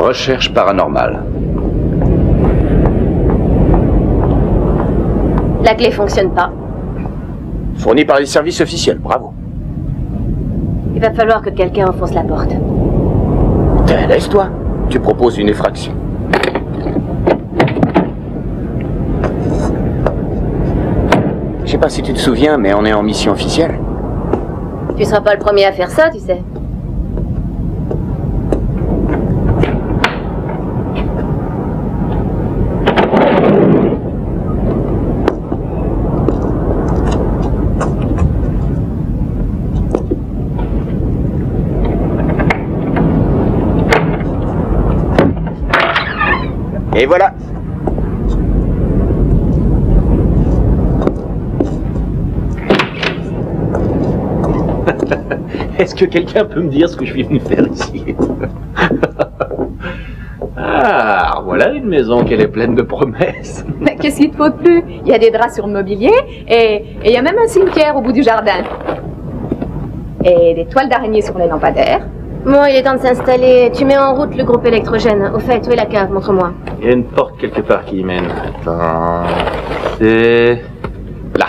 Recherche paranormale. La clé fonctionne pas. Fournie par les services officiels, bravo. Il va falloir que quelqu'un enfonce la porte. Laisse-toi. Tu proposes une effraction. Je sais pas si tu te souviens, mais on est en mission officielle. Tu seras pas le premier à faire ça, tu sais. Et voilà. Est-ce que quelqu'un peut me dire ce que je suis venu faire ici? Ah, voilà une maison qu'elle est pleine de promesses. Mais qu'est-ce qu'il te faut de plus? Il y a des draps sur le mobilier et il y a même un cimetière au bout du jardin. Et des toiles d'araignée sur les lampadaires. Bon, il est temps de s'installer. Tu mets en route le groupe électrogène. Au fait, où est la cave? Montre-moi. Il y a une porte quelque part qui y mène. Attends... C'est... là.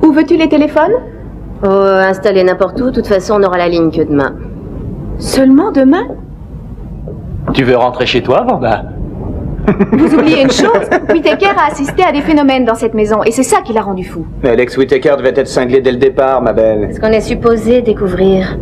Où veux-tu les téléphones? Oh, installer n'importe où. De toute façon, on aura la ligne que demain. Seulement demain? Tu veux rentrer chez toi, Vanda? Vous oubliez une chose, Whittaker a assisté à des phénomènes dans cette maison, et c'est ça qui l'a rendu fou. Mais Alex Whittaker devait être cinglé dès le départ, ma belle. Ce qu'on est supposé découvrir.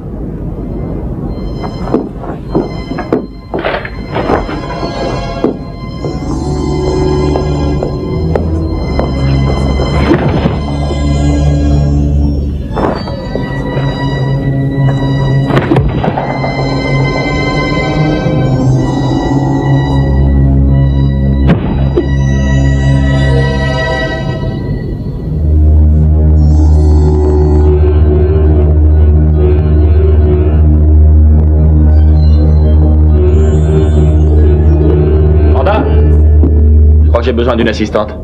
J'ai besoin d'une assistante.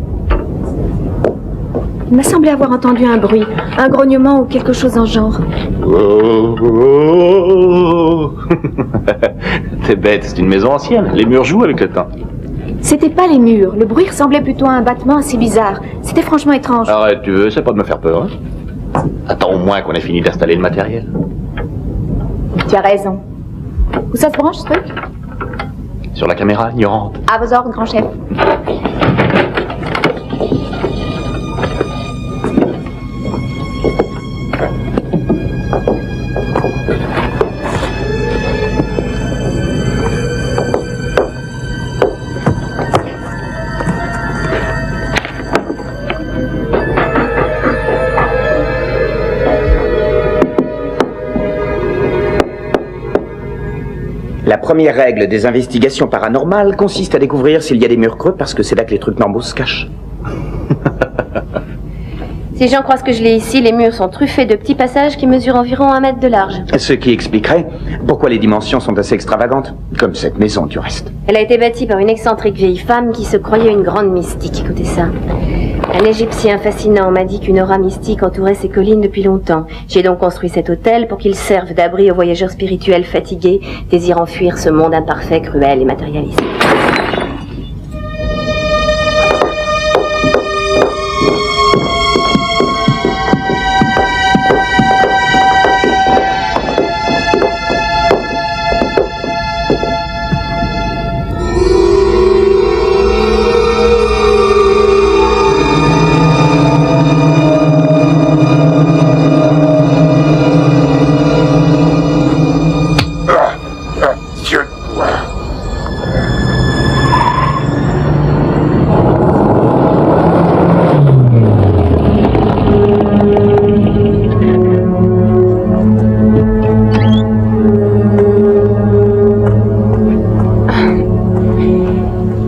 Il m'a semblé avoir entendu un bruit, un grognement ou quelque chose en genre. Oh, oh, oh. T'es bête, c'est une maison ancienne. Les murs jouent avec le temps. C'était pas les murs, le bruit ressemblait plutôt à un battement assez bizarre. C'était franchement étrange. Arrête, tu veux, c'est pas de me faire peur, hein? Attends au moins qu'on ait fini d'installer le matériel. Tu as raison. Où ça se branche, ce truc? Sur la caméra ignorante. À vos ordres, grand chef. La première règle des investigations paranormales consiste à découvrir s'il y a des murs creux parce que c'est là que les trucs normaux se cachent. Si j'en crois ce que je lis ici, les murs sont truffés de petits passages qui mesurent environ 1 mètre de large. Ce qui expliquerait pourquoi les dimensions sont assez extravagantes, comme cette maison du reste. Elle a été bâtie par une excentrique vieille femme qui se croyait une grande mystique. Écoutez ça. Un Égyptien fascinant m'a dit qu'une aura mystique entourait ces collines depuis longtemps. J'ai donc construit cet hôtel pour qu'il serve d'abri aux voyageurs spirituels fatigués, désirant fuir ce monde imparfait, cruel et matérialiste.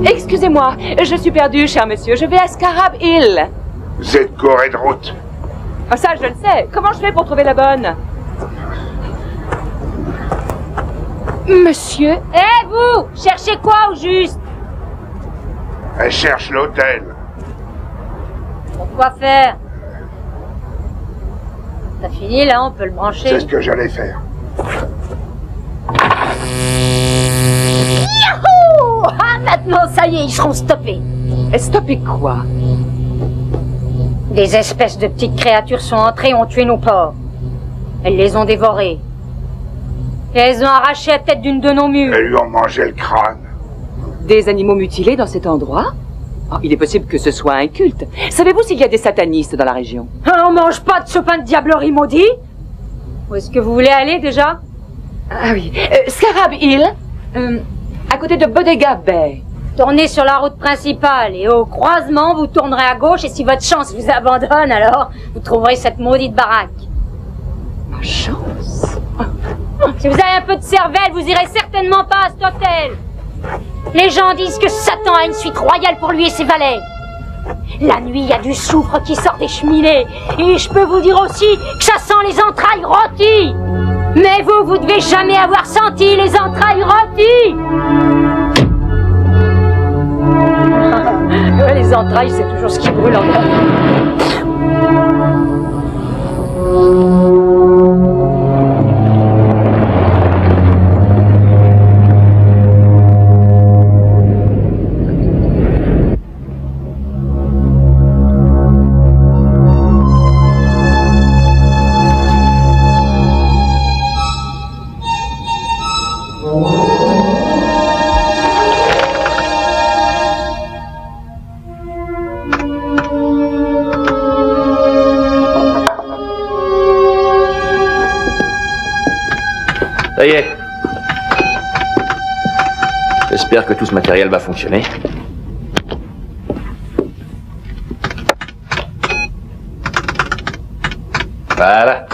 Excusez-moi, je suis perdue, cher monsieur. Je vais à Scarab Hill. Vous êtes coré de route. Ah, ça, je le sais. Comment je fais pour trouver la bonne? Monsieur? Vous cherchez quoi au juste? Elle cherche l'hôtel. Pourquoi faire? T'as fini là, on peut le brancher. C'est ce que j'allais faire. Yahoo! ils seront stoppés. Stoppez quoi? Des espèces de petites créatures sont entrées et ont tué nos porcs. Elles les ont dévorés. Et elles ont arraché la tête d'une de nos mules. Elles lui ont mangé le crâne. Des animaux mutilés dans cet endroit? Oh, il est possible que ce soit un culte. Savez-vous s'il y a des satanistes dans la région? On mange pas de chopin de diablerie maudit. Où est-ce que vous voulez aller déjà? Ah oui, Scarab Hill, à côté de Bodega Bay. Tournez sur la route principale et au croisement, vous tournerez à gauche et si votre chance vous abandonne, alors vous trouverez cette maudite baraque. Ma chance? Si vous avez un peu de cervelle, vous irez certainement pas à cet hôtel. Les gens disent que Satan a une suite royale pour lui et ses valets. La nuit, il y a du soufre qui sort des cheminées. Et je peux vous dire aussi que ça sent les entrailles rôties. Mais vous devez jamais avoir senti les entrailles rôties. Les entrailles, c'est toujours ce qui brûle en moi. Ça y est. J'espère que tout ce matériel va fonctionner. Voilà.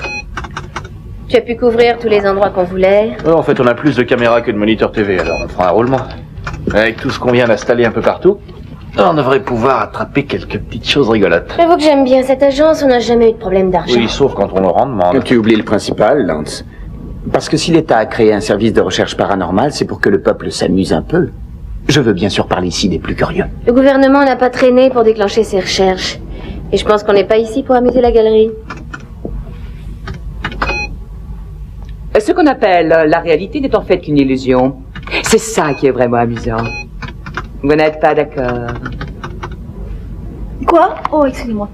Tu as pu couvrir tous les endroits qu'on voulait. En fait, on a plus de caméras que de moniteurs TV, alors on fera un roulement. Avec tout ce qu'on vient d'installer un peu partout, on devrait pouvoir attraper quelques petites choses rigolotes. J'avoue que j'aime bien cette agence, on n'a jamais eu de problème d'argent. Oui, sauf quand on le rend demande. Tu oublies le principal, Lance. Parce que si l'État a créé un service de recherche paranormale, c'est pour que le peuple s'amuse un peu. Je veux bien sûr parler ici des plus curieux. Le gouvernement n'a pas traîné pour déclencher ses recherches. Et je pense qu'on n'est pas ici pour amuser la galerie. Ce qu'on appelle la réalité n'est en fait qu'une illusion. C'est ça qui est vraiment amusant. Vous n'êtes pas d'accord? Quoi? Oh, excusez-moi.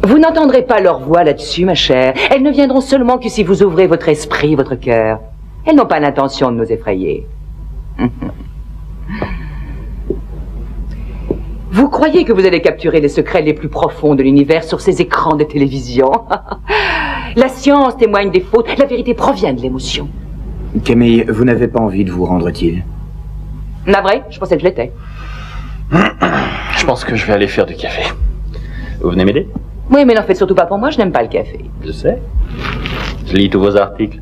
Vous n'entendrez pas leur voix là-dessus, ma chère. Elles ne viendront seulement que si vous ouvrez votre esprit, votre cœur. Elles n'ont pas l'intention de nous effrayer. Vous croyez que vous allez capturer les secrets les plus profonds de l'univers sur ces écrans de télévision? La science témoigne des fautes, la vérité provient de l'émotion. Camille, vous n'avez pas envie de vous rendre utile? Navré, je pensais que je l'étais. Je pense que je vais aller faire du café. Vous venez m'aider? Oui, mais n'en faites surtout pas pour moi, je n'aime pas le café. Je sais. Je lis tous vos articles.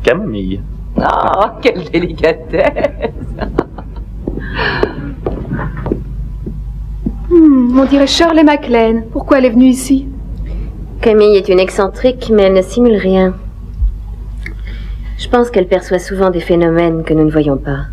Camille. Oh, quelle délicatesse. On dirait Shirley MacLaine. Pourquoi elle est venue ici? Camille est une excentrique, mais elle ne simule rien. Je pense qu'elle perçoit souvent des phénomènes que nous ne voyons pas.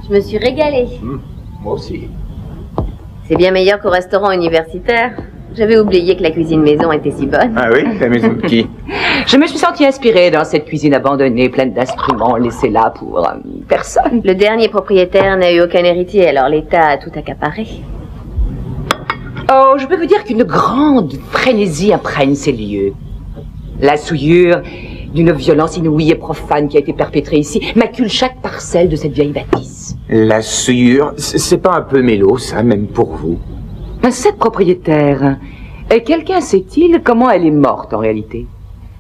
Je me suis régalée. Moi aussi. C'est bien meilleur qu'au restaurant universitaire. J'avais oublié que la cuisine maison était si bonne. Ah oui? La maison de qui? Je me suis sentie inspirée dans cette cuisine abandonnée, pleine d'instruments laissés là pour personne. Le dernier propriétaire n'a eu aucun héritier, alors l'État a tout accaparé. Oh, je peux vous dire qu'une grande frénésie imprègne ces lieux. La souillure d'une violence inouïe et profane qui a été perpétrée ici macule chaque parcelle de cette vieille bâtisse. La souillure, c'est pas un peu mélo, ça, même pour vous? Cette propriétaire, quelqu'un sait-il comment elle est morte en réalité?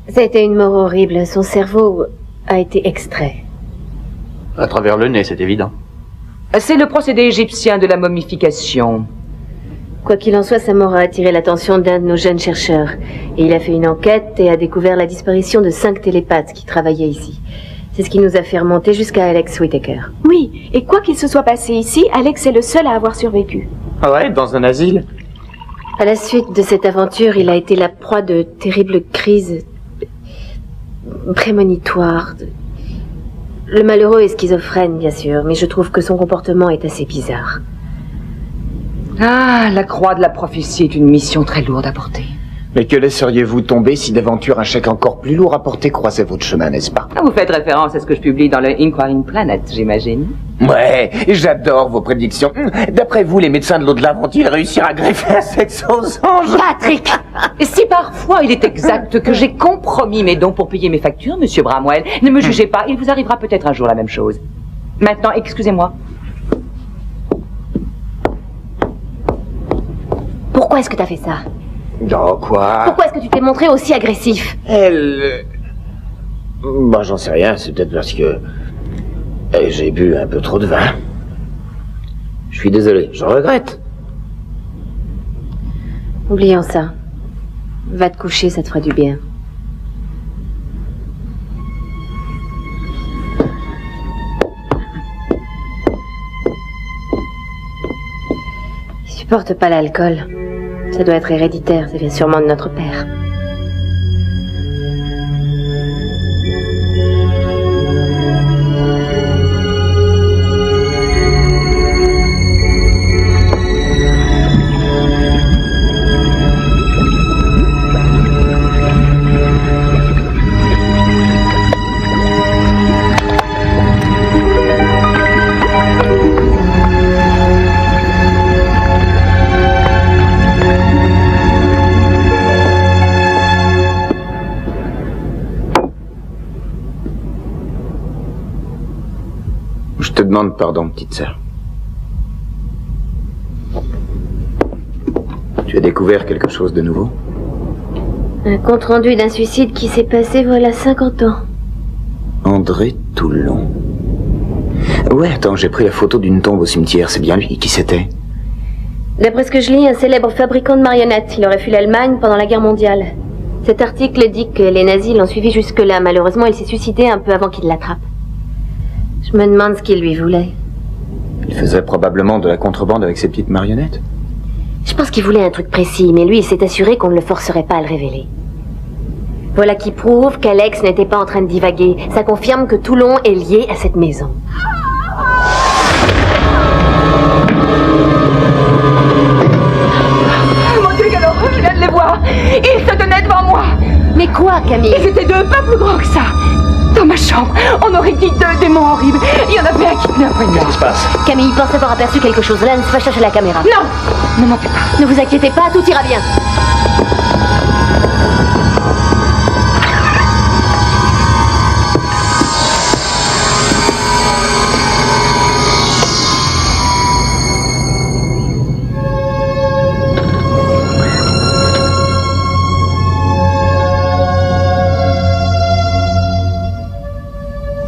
Ça a été une mort horrible. Son cerveau a été extrait. À travers le nez, c'est évident. C'est le procédé égyptien de la momification. Quoi qu'il en soit, sa mort a attiré l'attention d'un de nos jeunes chercheurs. Et il a fait une enquête et a découvert la disparition de 5 télépathes qui travaillaient ici. C'est ce qui nous a fait remonter jusqu'à Alex Whittaker. Oui, et quoi qu'il se soit passé ici, Alex est le seul à avoir survécu. Ah ouais, dans un asile? À la suite de cette aventure, il a été la proie de terribles crises prémonitoires. Le malheureux est schizophrène, bien sûr, mais je trouve que son comportement est assez bizarre. Ah, la croix de la prophétie est une mission très lourde à porter. Mais que laisseriez-vous tomber si d'aventure un chèque encore plus lourd à porter croisait votre chemin, n'est-ce pas? Vous faites référence à ce que je publie dans le Inquiring Planet, j'imagine. Ouais, j'adore vos prédictions. D'après vous, les médecins de l'au-delà vont-ils réussir à greffer un sexe aux anges? Patrick! Si parfois il est exact que j'ai compromis mes dons pour payer mes factures, monsieur Bramwell, ne me jugez pas, il vous arrivera peut-être un jour la même chose. Maintenant, excusez-moi. Pourquoi est-ce que t'as fait ça? Oh, quoi? Pourquoi est-ce que tu t'es montré aussi agressif? Elle... Bah, j'en sais rien, c'est peut-être parce que... j'ai bu un peu trop de vin. Je suis désolé, je regrette. Oublions ça. Va te coucher, ça te fera du bien. Il supporte pas l'alcool. Ça doit être héréditaire, ça vient sûrement de notre père. Je te demande pardon, petite sœur. Tu as découvert quelque chose de nouveau? Un compte-rendu d'un suicide qui s'est passé voilà 50 ans. André Toulon. Ouais, attends, j'ai pris la photo d'une tombe au cimetière, c'est bien lui. Qui c'était? D'après ce que je lis, un célèbre fabricant de marionnettes. Il aurait fui l'Allemagne pendant la guerre mondiale. Cet article dit que les nazis l'ont suivi jusque-là. Malheureusement, il s'est suicidé un peu avant qu'ils l'attrapent. Je me demande ce qu'il lui voulait. Il faisait probablement de la contrebande avec ses petites marionnettes. Je pense qu'il voulait un truc précis, mais lui, il s'est assuré qu'on ne le forcerait pas à le révéler. Voilà qui prouve qu'Alex n'était pas en train de divaguer. Ça confirme que Toulon est lié à cette maison. Mon Dieu, quelle horreur, je viens de les voir. Ils se tenaient devant moi. Mais quoi, Camille? Ils étaient 2, pas plus grands que ça. Dans ma chambre, on aurait dit 2 démons horribles. Il y en avait un qui tenait un poignard. Qu'est-ce qui se passe? Camille pense avoir aperçu quelque chose. Lance va chercher la caméra. Non, ne mentez pas. Ne vous inquiétez pas, tout ira bien.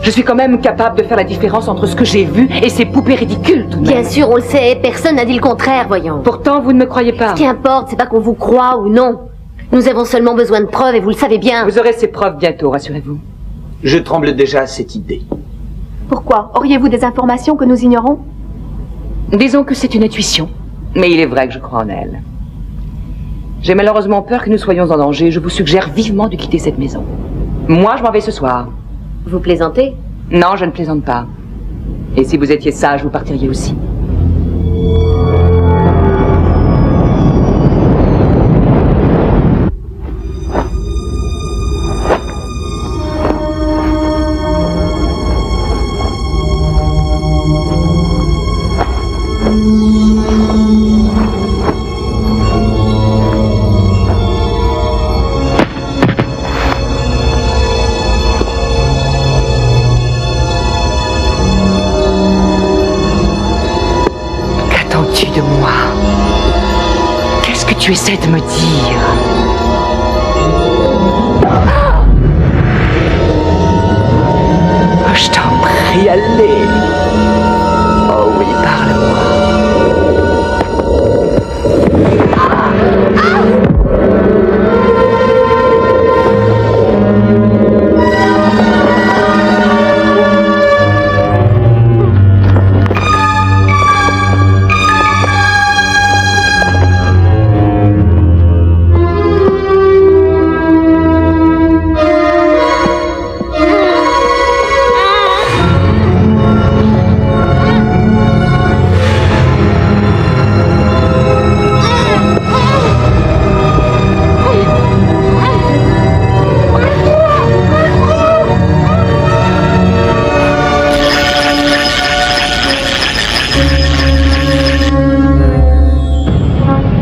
Je suis quand même capable de faire la différence entre ce que j'ai vu et ces poupées ridicules, tout de même. Bien sûr, on le sait. Personne n'a dit le contraire, voyons. Pourtant, vous ne me croyez pas. Ce qui importe, c'est pas qu'on vous croit ou non. Nous avons seulement besoin de preuves et vous le savez bien. Vous aurez ces preuves bientôt, rassurez-vous. Je tremble déjà à cette idée. Pourquoi? Auriez-vous des informations que nous ignorons? Disons que c'est une intuition, mais il est vrai que je crois en elle. J'ai malheureusement peur que nous soyons en danger. Je vous suggère vivement de quitter cette maison. Moi, je m'en vais ce soir. Vous plaisantez? Non, je ne plaisante pas. Et si vous étiez sage, vous partiriez aussi. Qu'attends-tu de moi? Qu'est-ce que tu essaies de me dire? Oh, je t'en prie, allez. Oh oui, parle-moi.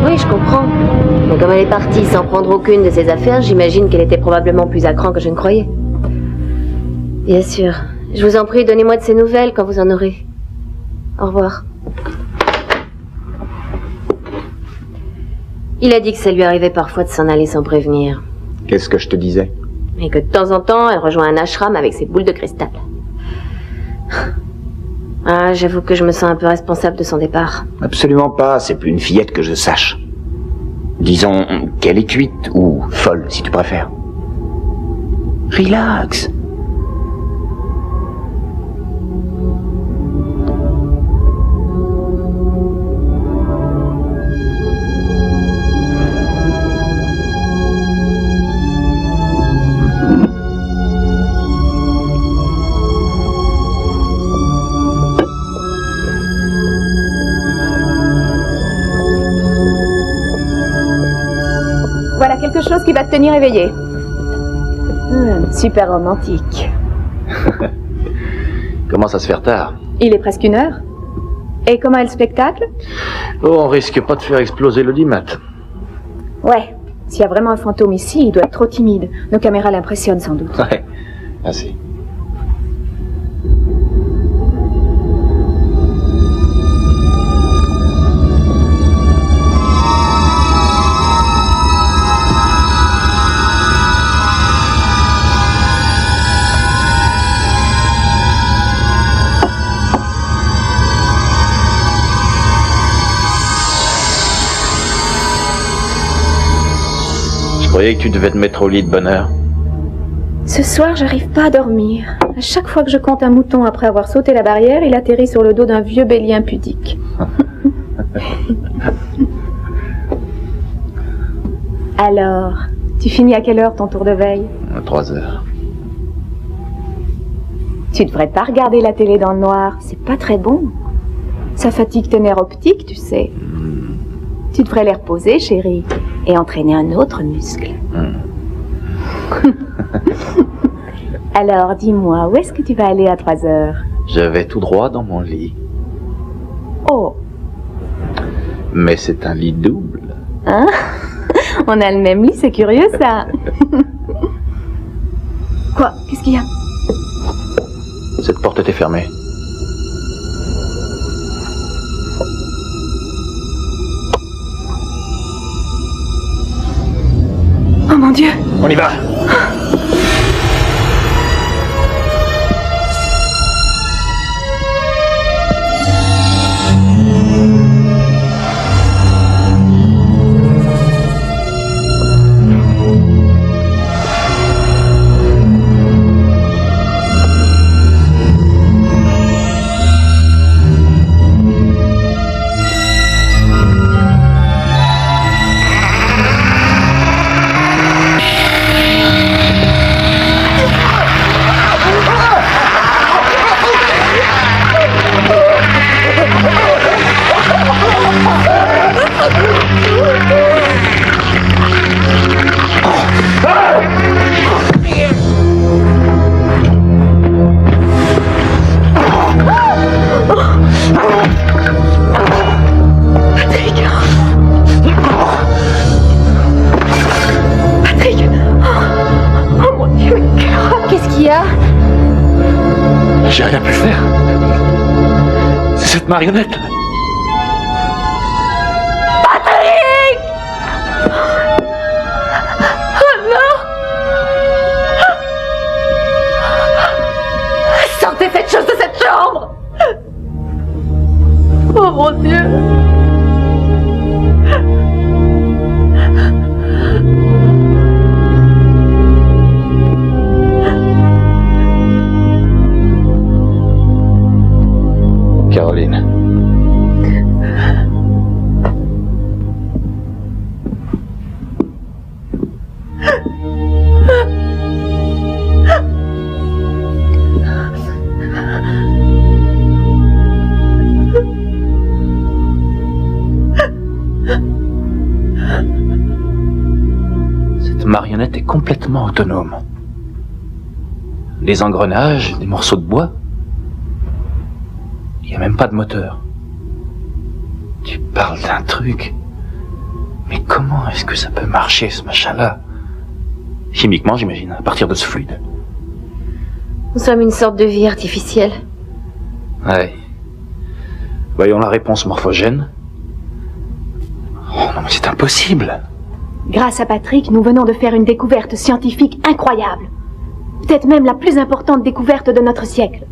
Oui, je comprends. Mais comme elle est partie sans prendre aucune de ses affaires, j'imagine qu'elle était probablement plus à cran que je ne croyais. Bien sûr. Je vous en prie, donnez-moi de ses nouvelles quand vous en aurez. Au revoir. Il a dit que ça lui arrivait parfois de s'en aller sans prévenir. Qu'est-ce que je te disais? Et que de temps en temps, elle rejoint un ashram avec ses boules de cristal. Ah, j'avoue que je me sens un peu responsable de son départ. Absolument pas, c'est plus une fillette que je sache. Disons qu'elle est cuite, ou folle, si tu préfères. Relax. Voilà quelque chose qui va te tenir éveillé. Super romantique. Commence à se faire tard. Il est presque 1h. Et comment est le spectacle? Oh, on risque pas de faire exploser l'audimat. Ouais. S'il y a vraiment un fantôme ici, il doit être trop timide. Nos caméras l'impressionnent sans doute. Ouais, assez. Je croyais que tu devais te mettre au lit de bonne heure. Ce soir, j'arrive pas à dormir. À chaque fois que je compte un mouton après avoir sauté la barrière, il atterrit sur le dos d'un vieux bélier impudique. Alors, tu finis à quelle heure ton tour de veille? À 3 heures. Tu devrais pas regarder la télé dans le noir, c'est pas très bon. Ça fatigue tes nerfs optiques, tu sais. Tu devrais les reposer, chérie, et entraîner un autre muscle. Alors, dis-moi, où est-ce que tu vas aller à 3 heures? Je vais tout droit dans mon lit. Oh, Mais c'est un lit double. hein? On a le même lit, c'est curieux, ça. Quoi? Qu'est-ce qu'il y a? Cette porte était fermée. Oh mon Dieu! On y va! marionnette. Patrick! Oh non! Sortez cette chose de cette chambre! Oh mon Dieu! Caroline. Cette marionnette est complètement autonome. Des engrenages, des morceaux de bois. Il n'y a même pas de moteur. Tu parles d'un truc. Mais comment est-ce que ça peut marcher, ce machin-là? Chimiquement, j'imagine, à partir de ce fluide. Nous sommes une sorte de vie artificielle. Ouais. Voyons la réponse morphogène. Oh non, mais c'est impossible. Grâce à Patrick, nous venons de faire une découverte scientifique incroyable. Peut-être même la plus importante découverte de notre siècle.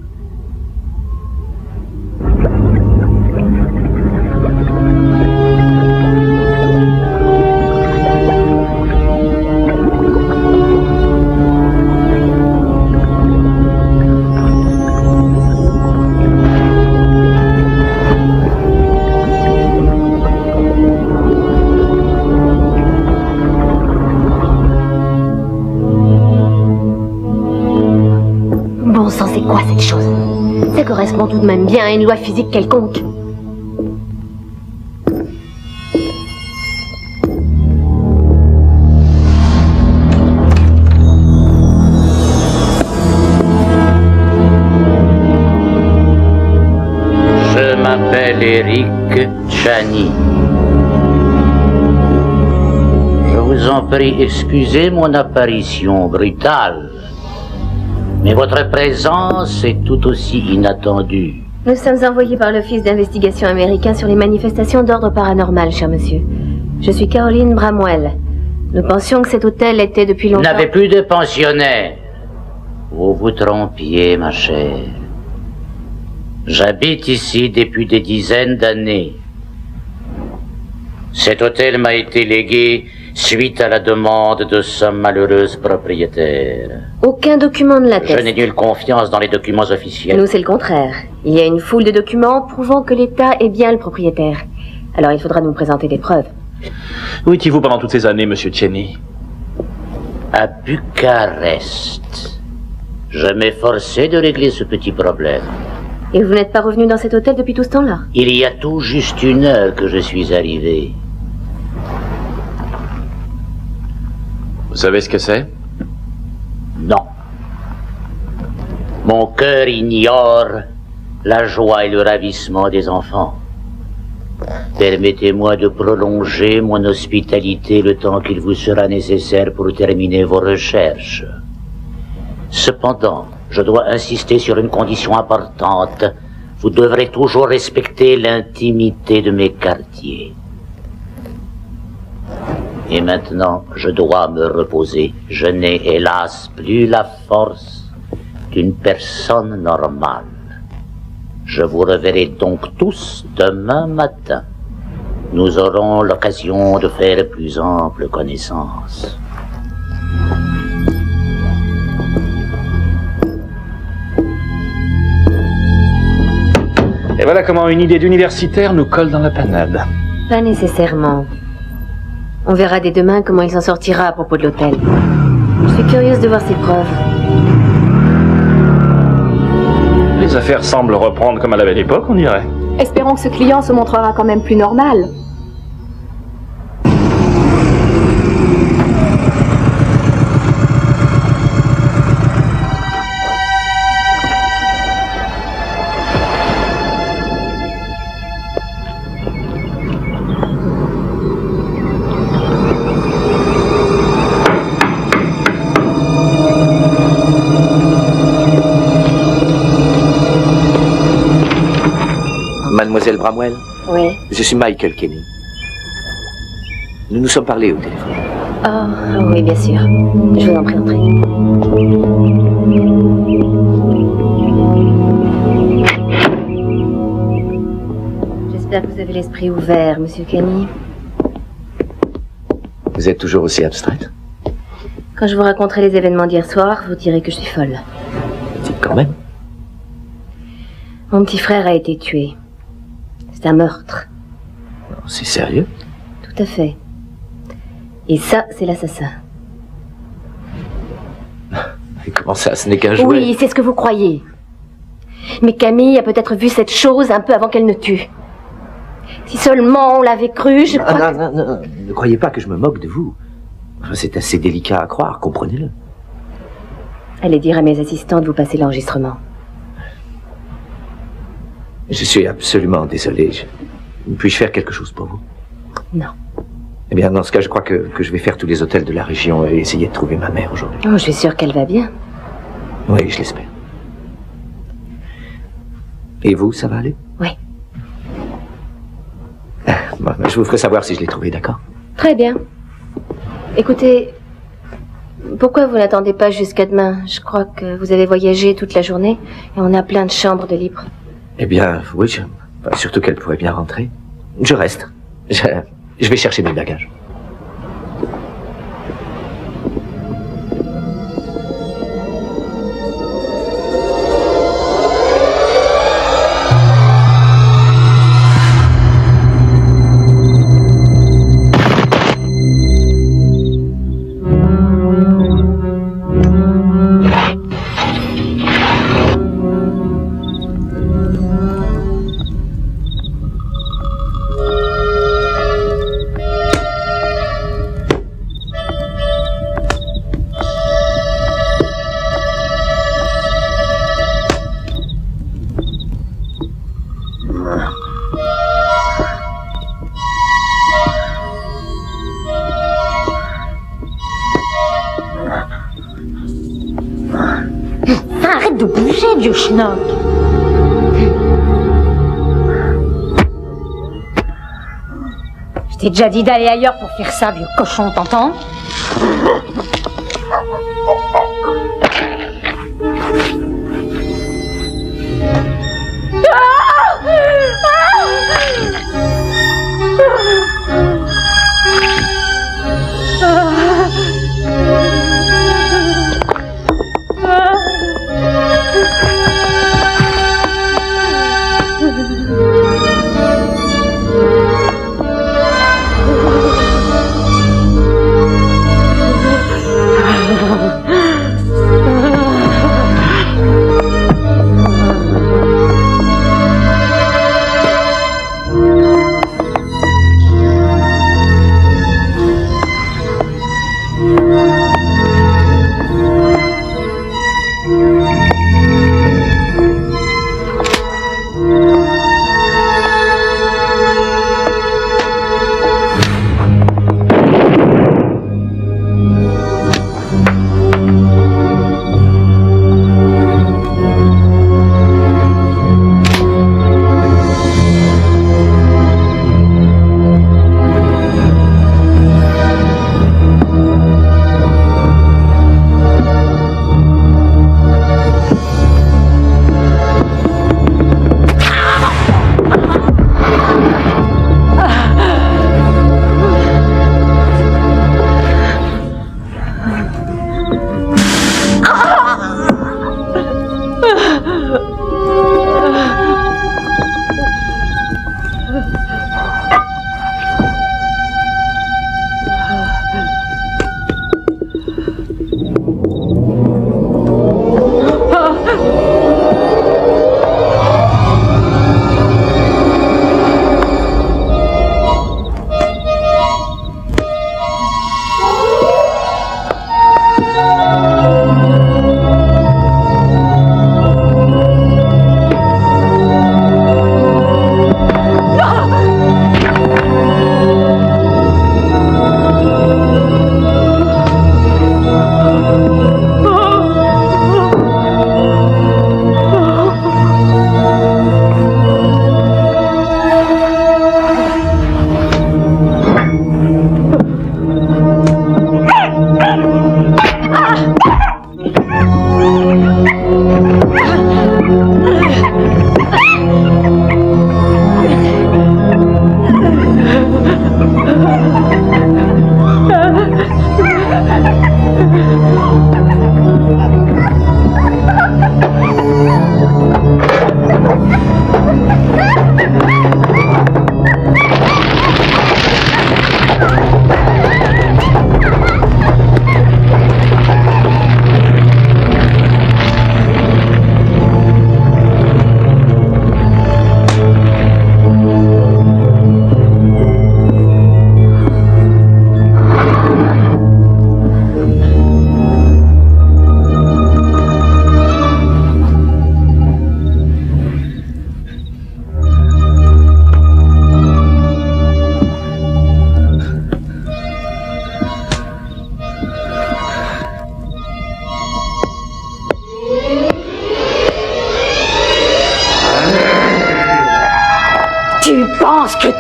Bon sang, c'est quoi cette chose? Ça correspond tout de même bien à une loi physique quelconque. Je m'appelle Eric Chani. Je vous en prie, excusez mon apparition brutale. Mais votre présence est tout aussi inattendue. Nous sommes envoyés par l'Office d'investigation américain sur les manifestations d'ordre paranormal, cher monsieur. Je suis Caroline Bramwell. Nous pensions que cet hôtel était depuis Vous longtemps... n'avez plus de pensionnaires. Vous vous trompiez, ma chère. J'habite ici depuis des dizaines d'années. Cet hôtel m'a été légué suite à la demande de sa malheureuse propriétaire. Aucun document ne Je l'atteste. n'ai nulle confiance dans les documents officiels. Nous, c'est le contraire. Il y a une foule de documents prouvant que l'État est bien le propriétaire. Alors il faudra nous présenter des preuves. Où étiez-vous pendant toutes ces années, monsieur Tcheni? À Bucarest. Je m'efforçais de régler ce petit problème. Et vous n'êtes pas revenu dans cet hôtel depuis tout ce temps-là? Il y a tout juste 1 heure que je suis arrivé. Vous savez ce que c'est? Non. Mon cœur ignore la joie et le ravissement des enfants. Permettez-moi de prolonger mon hospitalité le temps qu'il vous sera nécessaire pour terminer vos recherches. Cependant, je dois insister sur une condition importante. Vous devrez toujours respecter l'intimité de mes quartiers. Et maintenant, je dois me reposer. Je n'ai hélas plus la force d'une personne normale. Je vous reverrai donc tous demain matin. Nous aurons l'occasion de faire plus ample connaissance. Et voilà comment une idée d'universitaire nous colle dans la panade. Pas nécessairement. On verra dès demain comment il s'en sortira à propos de l'hôtel. Je suis curieuse de voir ses preuves. Les affaires semblent reprendre comme à la belle époque, on dirait. Espérons que ce client se montrera quand même plus normal. Bramwell? Oui. Je suis Michael Kenny. Nous nous sommes parlé au téléphone. Oh, oui, bien sûr. Je vous en prie, entrez. J'espère que vous avez l'esprit ouvert, monsieur Kenny. Vous êtes toujours aussi abstraite? Quand je vous raconterai les événements d'hier soir, vous direz que je suis folle. Dites quand même. Mon petit frère a été tué. C'est un meurtre. C'est sérieux? Tout à fait. Et ça, c'est l'assassin. Mais comment ça? Ce n'est qu'un jouet. Oui, c'est ce que vous croyez. Mais Camille a peut-être vu cette chose un peu avant qu'elle ne tue. Si seulement on l'avait cru, je crois... Non. Ne croyez pas que je me moque de vous. Enfin, c'est assez délicat à croire, comprenez-le. Allez dire à mes assistants de vous passer l'enregistrement. Je suis absolument désolé. Puis-je faire quelque chose pour vous? Non. Eh bien, dans ce cas, je crois que je vais faire tous les hôtels de la région et essayer de trouver ma mère aujourd'hui. Oh, je suis sûre qu'elle va bien. Oui, je l'espère. Et vous, ça va aller? Oui. Bon, je vous ferai savoir si je l'ai trouvé, d'accord? Très bien. Écoutez, pourquoi vous n'attendez pas jusqu'à demain? Je crois que vous avez voyagé toute la journée et on a plein de chambres de libre. Eh bien, oui, surtout qu'elle pourrait bien rentrer. Je reste. Je vais chercher mes bagages. Arrête de bouger, vieux schnock. Je t'ai déjà dit d'aller ailleurs pour faire ça, vieux cochon, t'entends?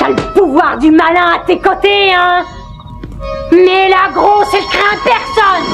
T'as le pouvoir du malin à tes côtés, hein? Mais la grosse, elle craint personne!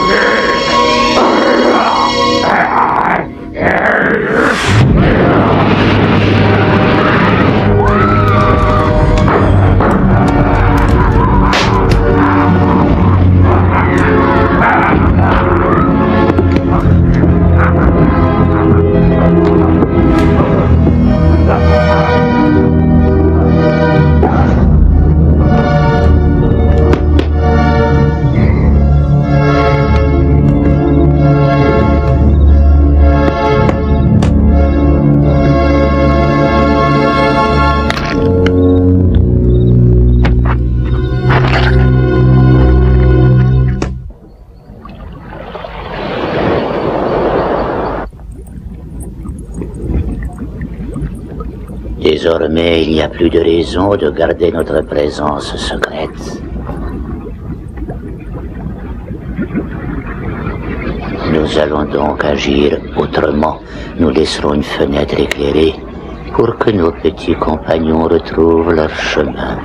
Désormais, il n'y a plus de raison de garder notre présence secrète. Nous allons donc agir autrement. Nous laisserons une fenêtre éclairée pour que nos petits compagnons retrouvent leur chemin.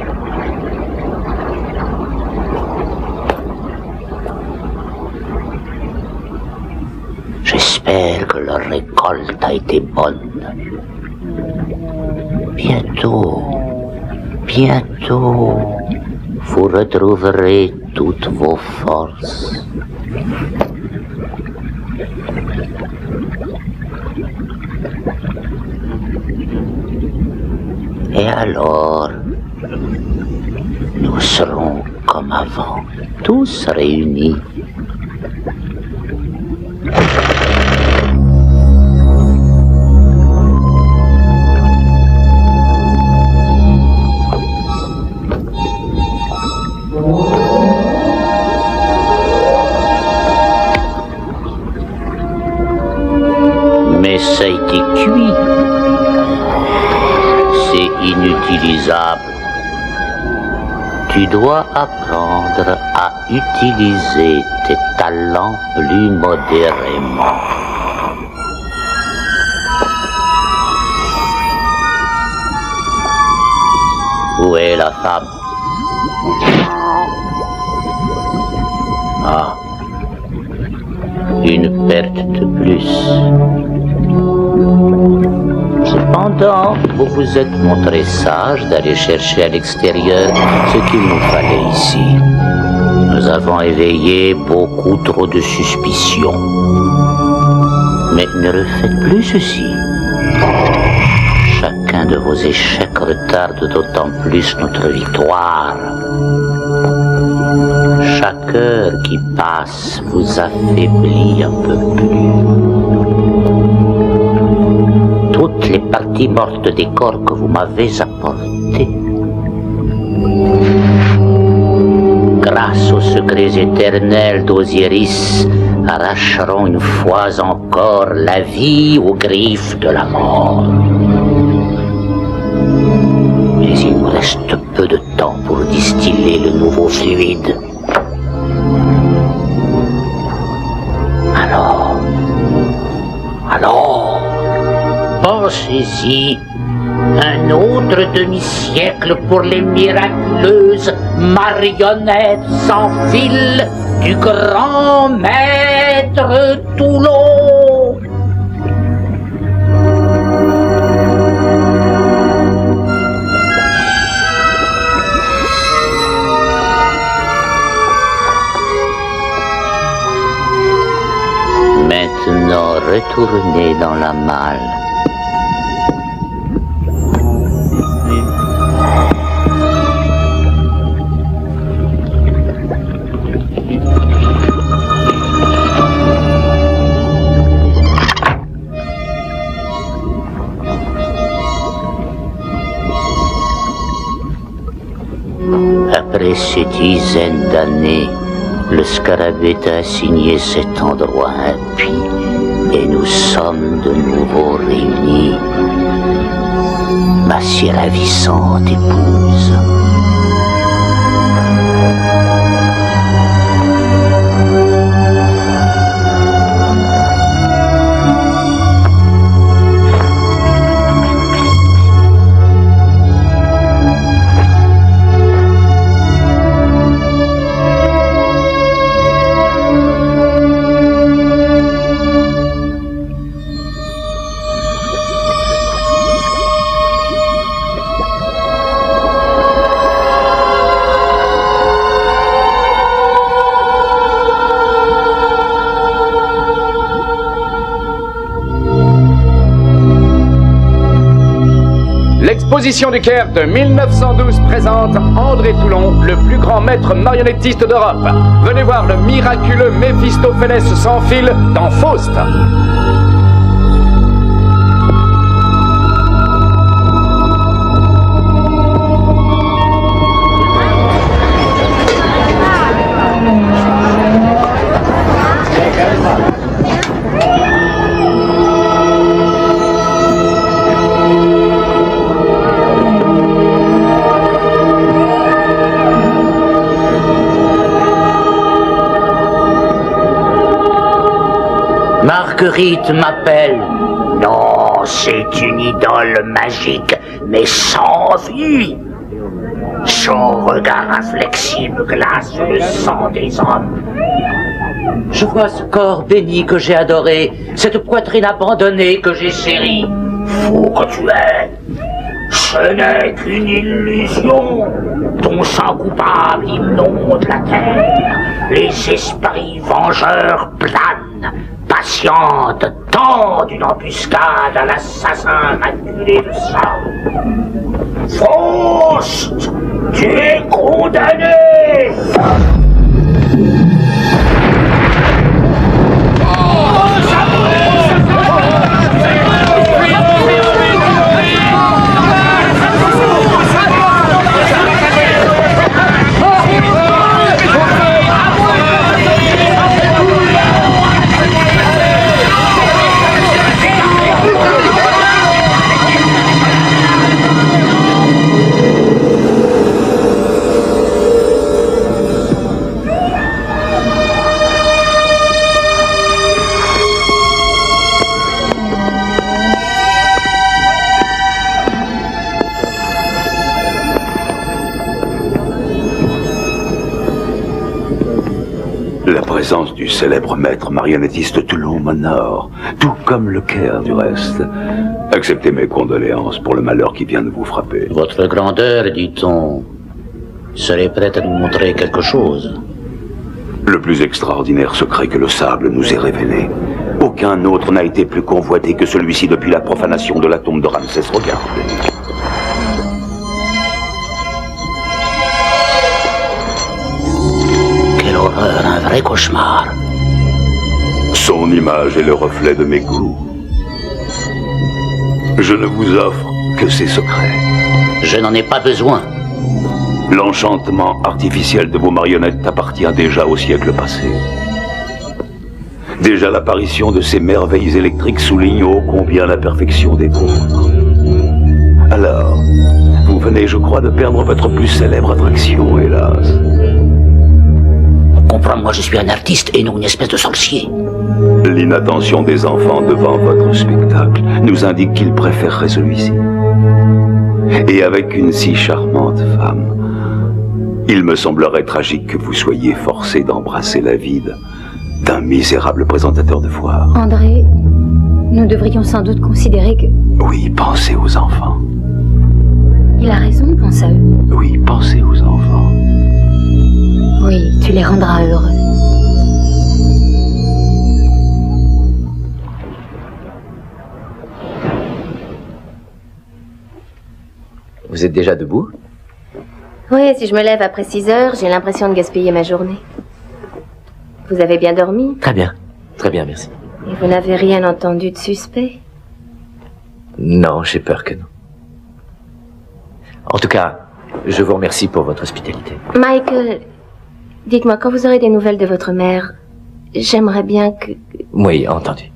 J'espère que leur récolte a été bonne. Bientôt, vous retrouverez toutes vos forces. Et alors, nous serons comme avant, tous réunis. Mais ça a été cuit. C'est inutilisable. Tu dois apprendre à utiliser tes talents plus modérément. Où est la femme? Ah, une perte de plus. Cependant, vous vous êtes montré sage d'aller chercher à l'extérieur ce qu'il nous fallait ici. Nous avons éveillé beaucoup trop de suspicions. Mais ne refaites plus ceci. Chacun de vos échecs retarde d'autant plus notre victoire. Chaque heure qui passe vous affaiblit un peu plus. Toutes les parties mortes des corps que vous m'avez apportés, grâce aux secrets éternels d'Osiris, arracheront une fois encore la vie aux griffes de la mort. Mais il nous reste peu de temps pour distiller le nouveau fluide. Alors, pensez-y, un autre demi-siècle pour les miraculeuses marionnettes sans fil du grand maître Toulon. Maintenant, retournez dans la malle. Après ces dizaines d'années, le scarabée a assigné cet endroit impie et nous sommes de nouveau réunis. Ma si ravissante épouse. L'exposition du Caire de 1912 présente André Toulon, le plus grand maître marionnettiste d'Europe. Venez voir le miraculeux Méphistophélès sans fil dans Faust. Marguerite m'appelle. Non, c'est une idole magique, mais sans vie. Son regard inflexible glace le sang des hommes. Je vois ce corps béni que j'ai adoré, cette poitrine abandonnée que j'ai chérie. Fou que tu es, ce n'est qu'une illusion. Ton sang coupable inonde la terre. Les esprits vengeurs planent, patientent, tendent une embuscade à l'assassin maculé de sang. Faust, tu es condamné! La présence du célèbre maître marionnettiste Toulon m'honore, tout comme le Caire du reste. Acceptez mes condoléances pour le malheur qui vient de vous frapper. Votre grandeur, dit-on, serait prête à nous montrer quelque chose. Le plus extraordinaire secret que le sable nous ait révélé. Aucun autre n'a été plus convoité que celui-ci depuis la profanation de la tombe de Ramsès. Regardez. Quelle horreur, un vrai cauchemar. Son image est le reflet de mes goûts. Je ne vous offre que ses secrets. Je n'en ai pas besoin. L'enchantement artificiel de vos marionnettes appartient déjà au siècle passé. Déjà l'apparition de ces merveilles électriques souligne ô combien la perfection des vôtres. Alors, vous venez, je crois, de perdre votre plus célèbre attraction, hélas. Comprends-moi, je suis un artiste et non une espèce de sorcier. L'inattention des enfants devant votre spectacle nous indique qu'ils préféreraient celui-ci. Et avec une si charmante femme, il me semblerait tragique que vous soyez forcé d'embrasser la vie d'un misérable présentateur de foire. André, nous devrions sans doute considérer que... Oui, pensez aux enfants. Il a raison, pense à eux. Oui, pensez aux enfants. Oui, tu les rendras heureux. Vous êtes déjà debout? Oui, si je me lève après 6 heures, j'ai l'impression de gaspiller ma journée. Vous avez bien dormi? Très bien, merci. Et vous n'avez rien entendu de suspect? Non, j'ai peur que non. En tout cas, je vous remercie pour votre hospitalité. Michael, dites-moi, quand vous aurez des nouvelles de votre mère, j'aimerais bien que... Oui, entendu.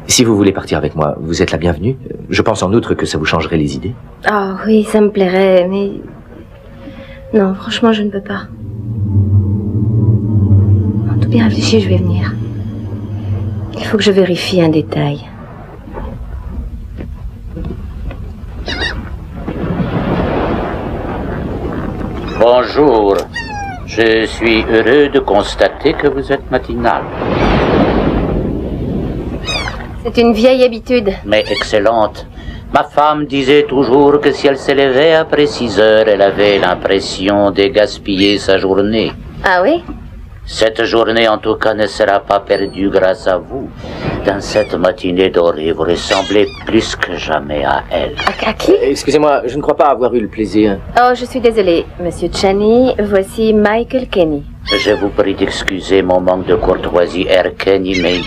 Si vous voulez partir avec moi, vous êtes la bienvenue. Je pense en outre que ça vous changerait les idées. Oh oui, ça me plairait, mais... Non, franchement, je ne peux pas. En tout bien réfléchi, je vais venir. Il faut que je vérifie un détail. Bonjour. Je suis heureux de constater que vous êtes matinal. C'est une vieille habitude. Mais excellente. Ma femme disait toujours que si elle s'élevait après 6 heures, elle avait l'impression de gaspiller sa journée. Ah oui? Cette journée, en tout cas, ne sera pas perdue grâce à vous. Dans cette matinée dorée, vous ressemblez plus que jamais à elle. À qui? Excusez-moi, je ne crois pas avoir eu le plaisir. Oh, je suis désolée, Monsieur Chani. Voici Michael Kenny. Je vous prie d'excuser mon manque de courtoisie, Herr Kenny, mais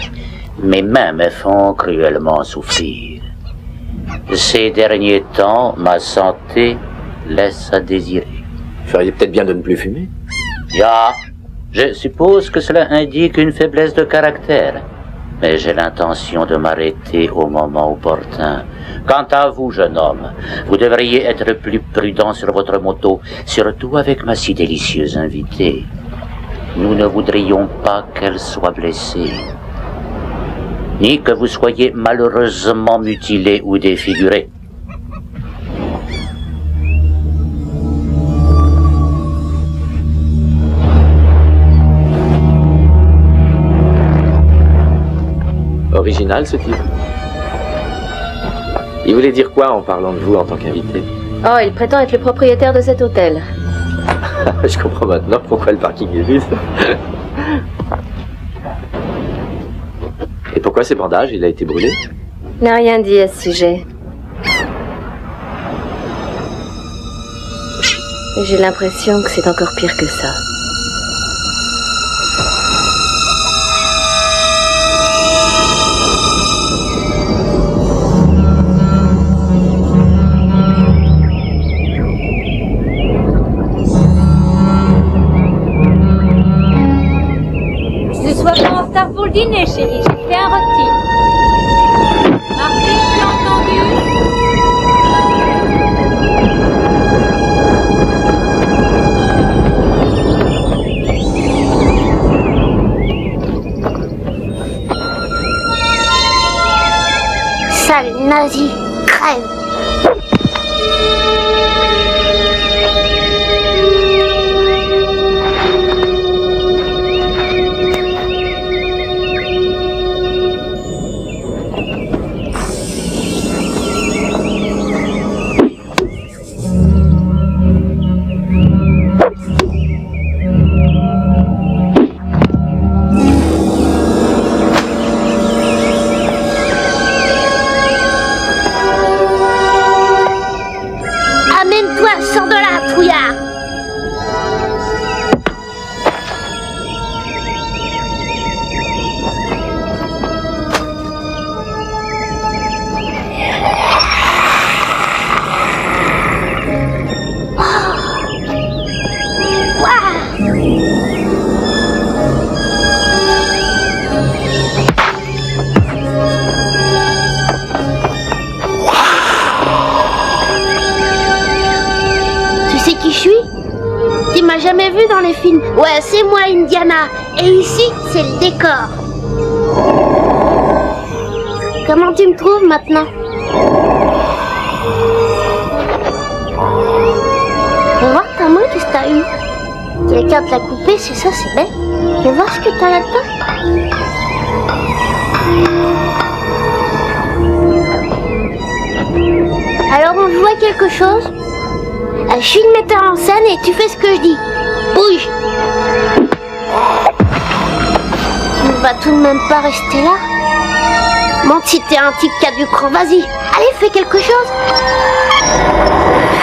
mes mains me font cruellement souffrir. Ces derniers temps, ma santé laisse à désirer. Vous feriez peut-être bien de ne plus fumer. Ya, je suppose que cela indique une faiblesse de caractère. Mais j'ai l'intention de m'arrêter au moment opportun. Quant à vous, jeune homme, vous devriez être plus prudent sur votre moto, surtout avec ma si délicieuse invitée. Nous ne voudrions pas qu'elle soit blessée, ni que vous soyez malheureusement mutilé ou défiguré. Original, ce type. Il voulait dire quoi en parlant de vous en tant qu'invité? Oh, il prétend être le propriétaire de cet hôtel. Je comprends maintenant pourquoi le parking est vide. Et pourquoi ces bandages? Il a été brûlé? Il n'a rien dit à ce sujet. Et j'ai l'impression que c'est encore pire que ça. Pour le dîner, chérie, j'ai fait un rôti. Martine, tu as entendu? Sale nazi, crève. Sors de là, trouillard! Qui je suis? Tu m'as jamais vu dans les films. Ouais, c'est moi, Indiana. Et ici, c'est le décor. Comment tu me trouves maintenant? Fais voir ta main, qu'est-ce que t'as eu? Quelqu'un te l'a coupé, c'est ça, c'est bête. Fais voir ce que t'as là-dedans. Alors on joue à quelque chose? Je suis le metteur en scène et tu fais ce que je dis. Bouge. Tu ne vas tout de même pas rester là? Montre si t'es un type qui a du cran. Vas-y, allez, fais quelque chose.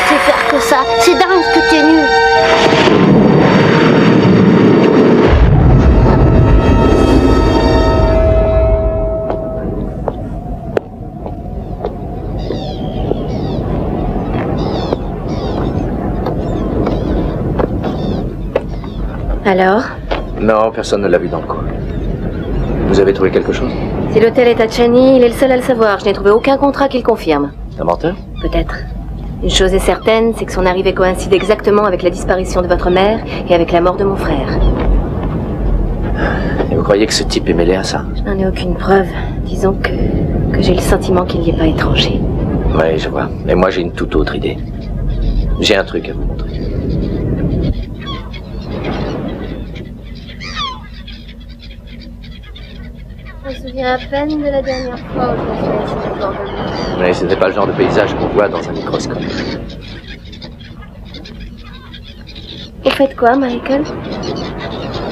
Tu sais faire que ça. C'est dingue ce que t'es nul. Alors? Non, personne ne l'a vu dans le coin. Vous avez trouvé quelque chose? Si l'hôtel est à Chani, il est le seul à le savoir. Je n'ai trouvé aucun contrat qui le confirme. Un menteur? Peut-être. Une chose est certaine, c'est que son arrivée coïncide exactement avec la disparition de votre mère et avec la mort de mon frère. Et vous croyez que ce type est mêlé à ça? Je n'en ai aucune preuve. Disons que j'ai le sentiment qu'il n'y est pas étranger. Oui, je vois. Mais moi, j'ai une toute autre idée. J'ai un truc à vous montrer. Je me souviens à peine de la dernière fois où je me suis assise au bord de l'eau. Mais ce n'est pas le genre de paysage qu'on voit dans un microscope. Vous faites quoi, Michael?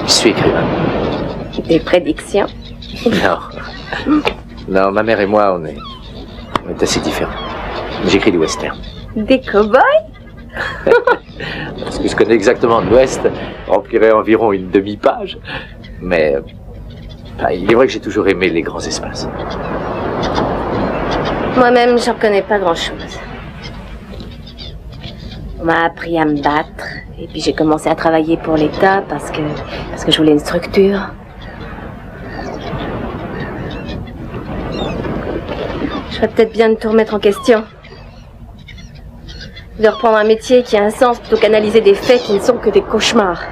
Je suis écrivain. Des prédictions? Non. Non, ma mère et moi, on est assez différents. J'écris du western. Des cow-boys? Ce que je connais exactement de l'Ouest remplirait environ une demi-page. Mais il est vrai que j'ai toujours aimé les grands espaces. Moi-même, j'en connais pas grand-chose. On m'a appris à me battre, et puis j'ai commencé à travailler pour l'État parce que je voulais une structure. Je ferais peut-être bien de tout remettre en question. De reprendre un métier qui a un sens plutôt qu'analyser des faits qui ne sont que des cauchemars.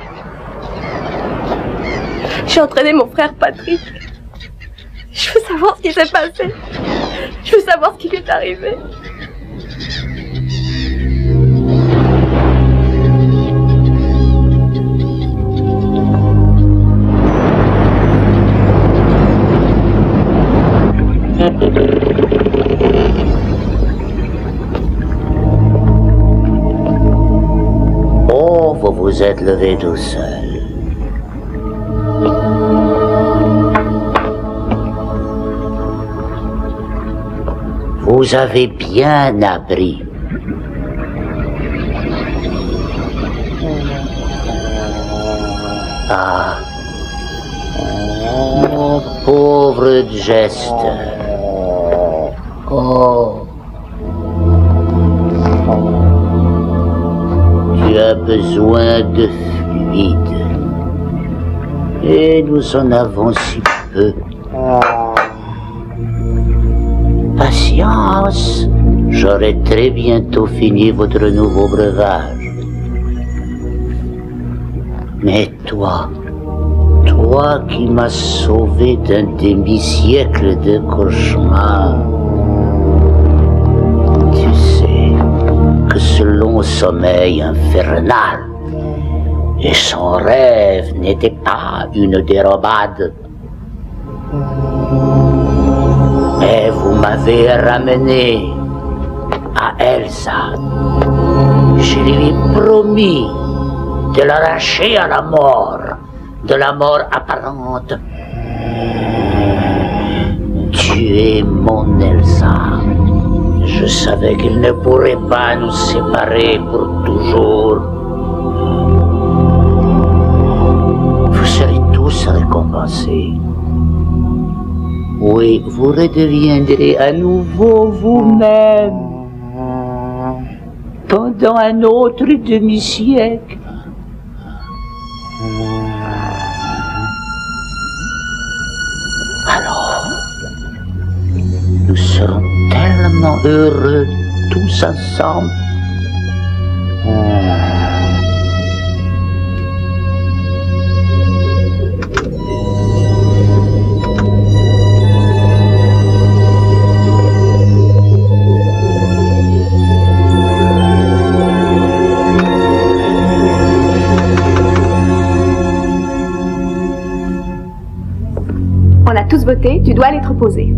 J'ai entraîné mon frère Patrick. Je veux savoir ce qui s'est passé. Je veux savoir ce qui lui est arrivé. Oh, vous vous êtes levé tout seul. Vous avez bien appris. Ah, mon pauvre Jester. Oh, tu as besoin de fluide. Et nous en avons si peu. Patience, j'aurai très bientôt fini votre nouveau breuvage. Mais toi qui m'as sauvé d'un demi-siècle de cauchemars, tu sais que ce long sommeil infernal et son rêve n'était pas une dérobade. Mais vous m'avez ramené à Elsa. Je lui ai promis de l'arracher à la mort, de la mort apparente. Tu es mon Elsa. Je savais qu'il ne pourrait pas nous séparer pour toujours. Vous serez tous récompensés. Oui, vous redeviendrez à nouveau vous-même pendant un autre demi-siècle. Alors, nous serons tellement heureux tous ensemble. On a tous voté, tu dois aller te reposer.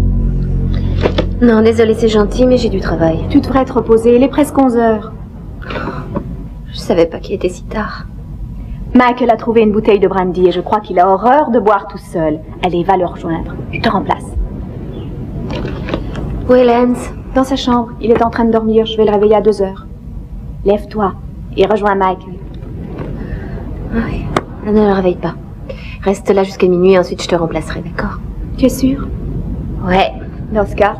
Non, désolé, c'est gentil, mais j'ai du travail. Tu devrais te reposer, il est presque 11 heures. Je savais pas qu'il était si tard. Michael a trouvé une bouteille de brandy et je crois qu'il a horreur de boire tout seul. Allez, va le rejoindre. Je te remplace. Où est Lance? Dans sa chambre. Il est en train de dormir. Je vais le réveiller à 2 heures. Lève-toi et rejoins Michael. Oui, ne le réveille pas. Reste là jusqu'à minuit et ensuite je te remplacerai, d'accord? Tu es sûr? Ouais. Dans ce cas.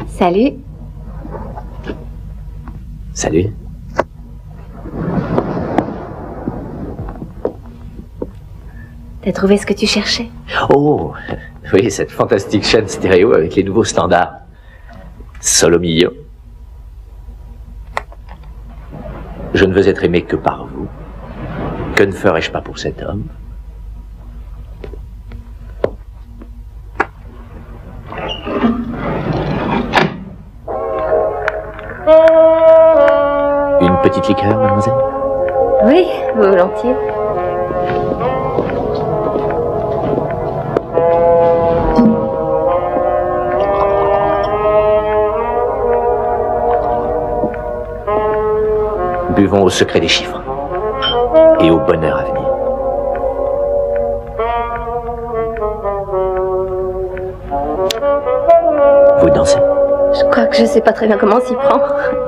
Salut. Salut. T'as trouvé ce que tu cherchais? Oh, oui, cette fantastique chaîne stéréo avec les nouveaux standards. Solomillo. Je ne veux être aimé que par vous. Que ne ferais-je pas pour cet homme? Une petite liqueur, mademoiselle? Oui, volontiers. buvons au secret des chiffres et au bonheur à venir. Vous dansez? Je crois que je sais pas très bien comment on s'y prend.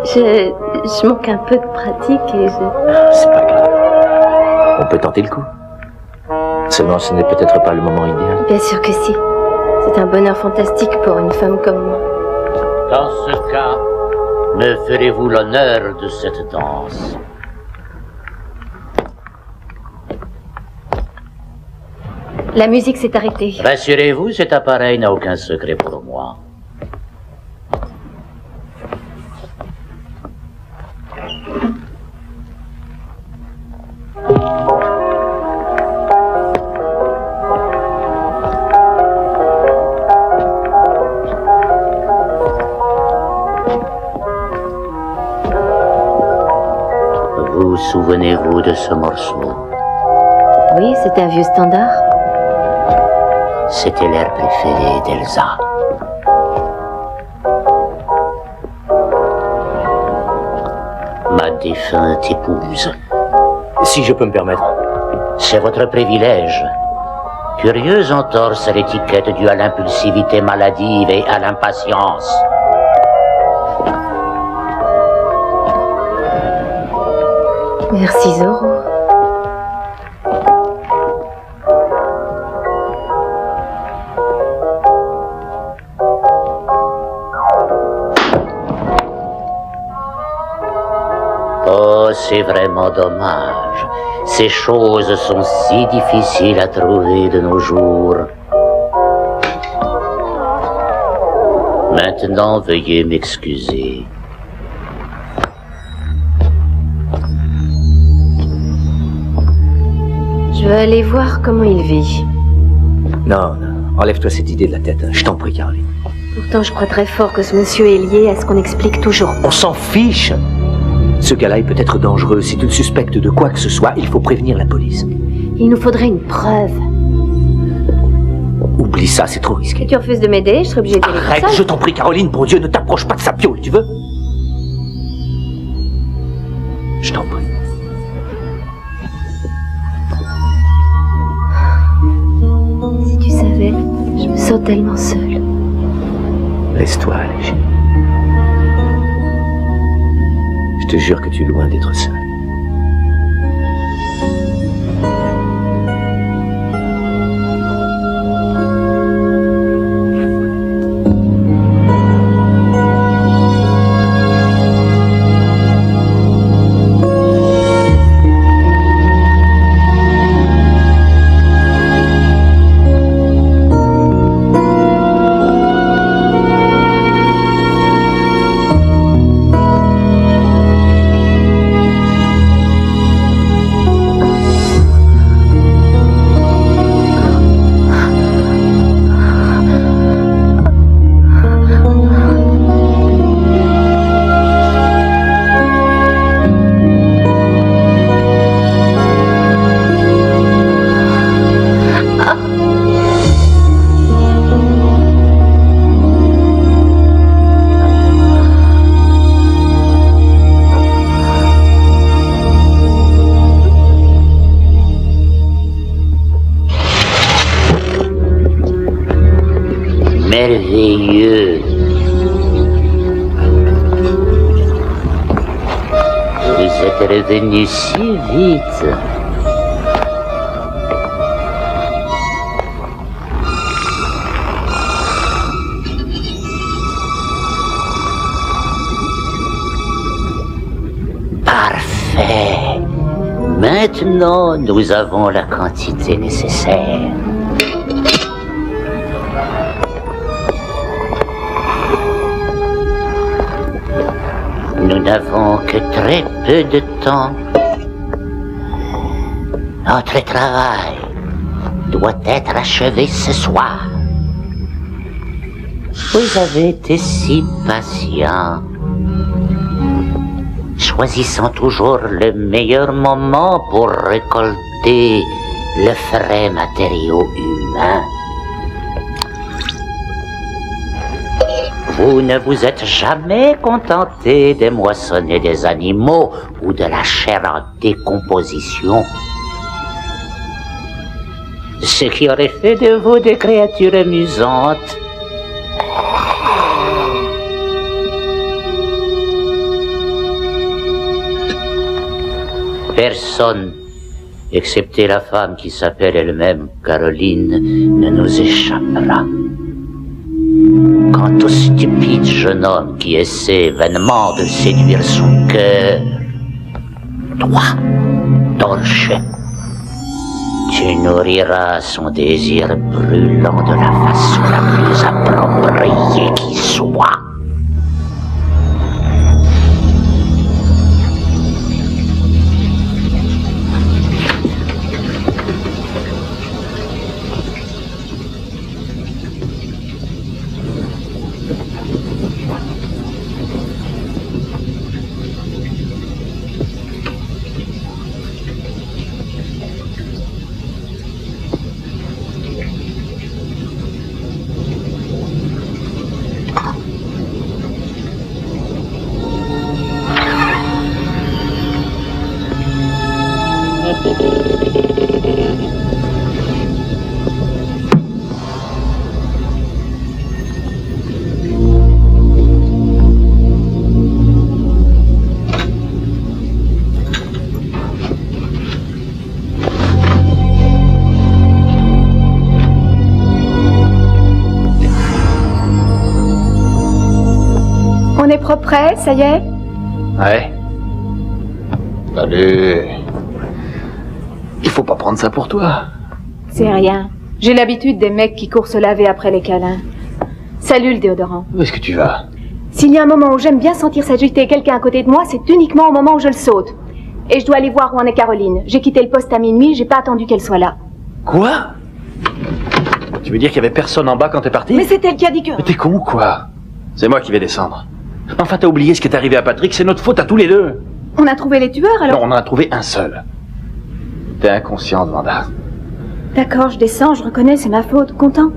Je manque un peu de pratique et je... C'est pas grave. On peut tenter le coup. Seulement, ce n'est peut-être pas le moment idéal. Bien sûr que si. C'est un bonheur fantastique pour une femme comme moi. Dans ce cas, me ferez-vous l'honneur de cette danse? La musique s'est arrêtée. Rassurez-vous, cet appareil n'a aucun secret pour moi. Vous souvenez-vous de ce morceau? Oui, c'est un vieux standard. C'était l'air préféré d'Elsa. Ma défunte épouse. Si je peux me permettre. C'est votre privilège. Curieuse entorse à l'étiquette due à l'impulsivité maladive et à l'impatience. Merci, Zorro. Oh, c'est vraiment dommage. Ces choses sont si difficiles à trouver de nos jours. Maintenant, veuillez m'excuser. Je veux aller voir comment il vit. Non, non, enlève-toi cette idée de la tête. Hein. Je t'en prie, Caroline. Pourtant, je crois très fort que ce monsieur est lié à ce qu'on explique toujours. On s'en fiche. Ce gars-là est peut-être dangereux. Si tu le suspectes de quoi que ce soit, il faut prévenir la police. Il nous faudrait une preuve. Oublie ça, c'est trop risqué. Si tu refuses de m'aider, je serai obligée d'aller Arrête, toute seule. je t'en prie, Caroline, pour Dieu, ne t'approche pas de sa piole, tu veux? Je t'en prie. Si tu savais, je me sens tellement seule. Laisse-toi aller, chérie. Je te jure que tu es loin d'être seul. Merveilleux. Vous êtes revenu si vite. Parfait. Maintenant, nous avons la quantité nécessaire. Nous n'avons que très peu de temps. Notre travail doit être achevé ce soir. Vous avez été si patient, choisissant toujours le meilleur moment pour récolter le frais matériau humain. Vous ne vous êtes jamais contenté de moissonner des animaux ou de la chair en décomposition. Ce qui aurait fait de vous des créatures amusantes. Personne, excepté la femme qui s'appelle elle-même Caroline, ne nous échappera. Quant au stupide jeune homme qui essaie vainement de séduire son cœur, toi, Dolce, tu nourriras son désir brûlant de la façon la plus appropriée qui soit. On est propre prêt, ça y est? Ouais. Allez. Il faut pas prendre ça pour toi. C'est rien. J'ai l'habitude des mecs qui courent se laver après les câlins. Salut le déodorant. Où est-ce que tu vas? S'il y a un moment où j'aime bien sentir s'agiter quelqu'un à côté de moi, c'est uniquement au moment où je le saute. Et je dois aller voir où en est Caroline. J'ai quitté le poste à minuit, j'ai pas attendu qu'elle soit là. Quoi? Tu veux dire qu'il y avait personne en bas quand t'es parti? Mais c'est elle qui a dit que... Mais t'es con ou quoi? C'est moi qui vais descendre. Enfin, t'as oublié ce qui est arrivé à Patrick, c'est notre faute à tous les deux. On a trouvé les tueurs alors? Non, on en a trouvé un seul. T'es inconsciente, Vanda. D'accord, je descends, je reconnais, c'est ma faute. Content?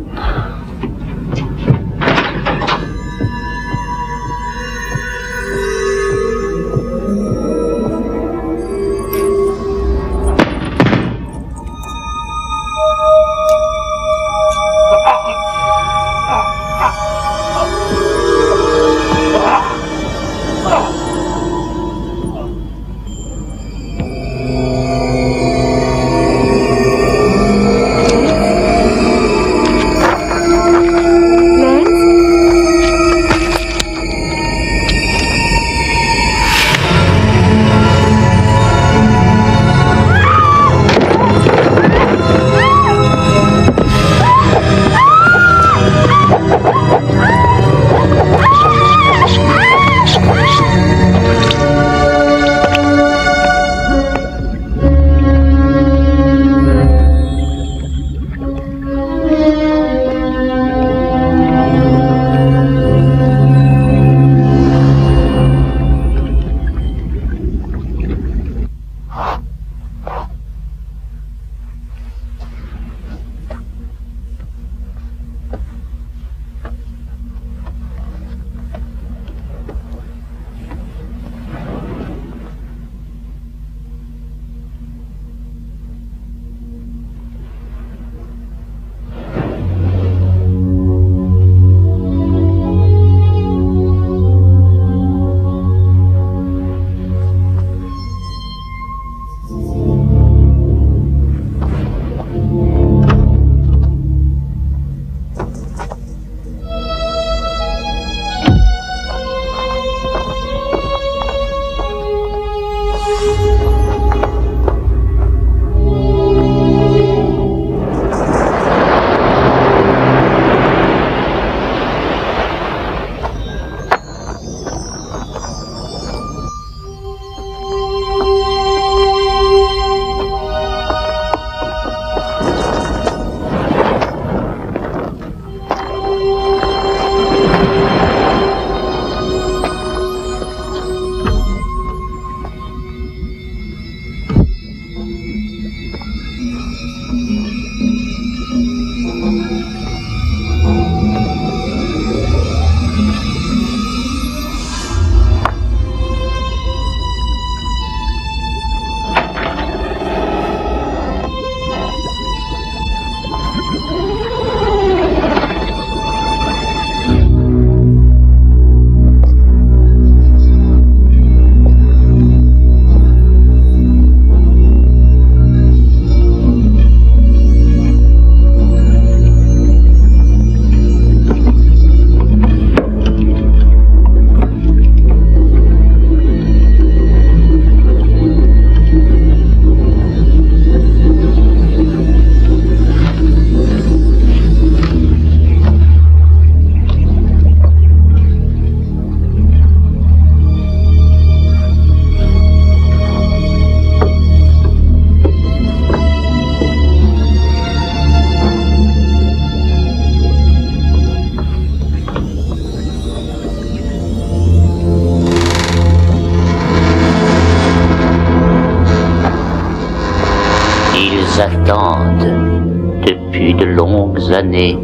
années.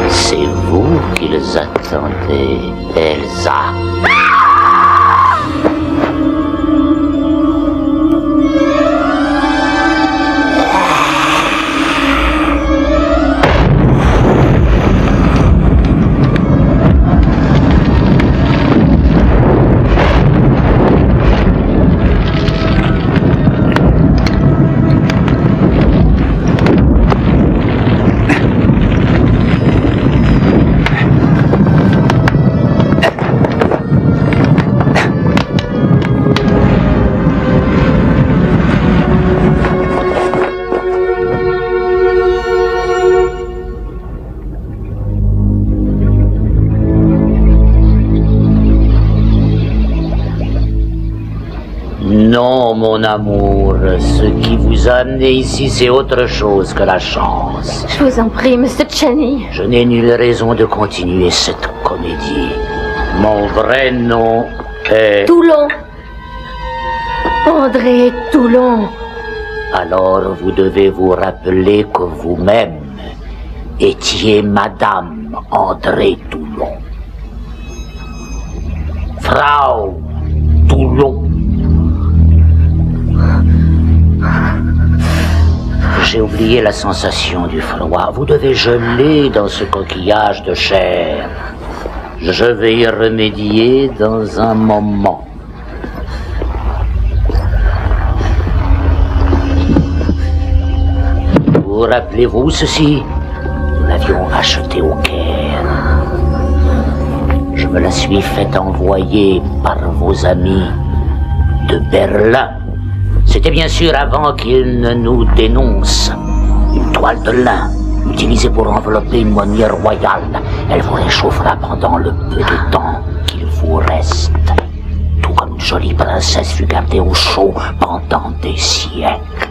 C'est vous qu'ils attendaient, Elsa. Non, mon amour, ce qui vous a amené ici, c'est autre chose que la chance. Je vous en prie, Monsieur Channy. Je n'ai nulle raison de continuer cette comédie. Mon vrai nom est... Toulon. André Toulon. Alors vous devez vous rappeler que vous-même étiez Madame André Toulon. Frau Toulon. J'ai oublié la sensation du froid. Vous devez geler dans ce coquillage de chair. Je vais y remédier dans un moment. Vous rappelez-vous ceci? Nous l'avions acheté au Caire. Je me la suis fait envoyer par vos amis de Berlin. C'était bien sûr avant qu'ils ne nous dénoncent. Une toile de lin, utilisée pour envelopper une monnaie royale. Elle vous réchauffera pendant le peu de temps qu'il vous reste. Tout comme une jolie princesse fut gardée au chaud pendant des siècles.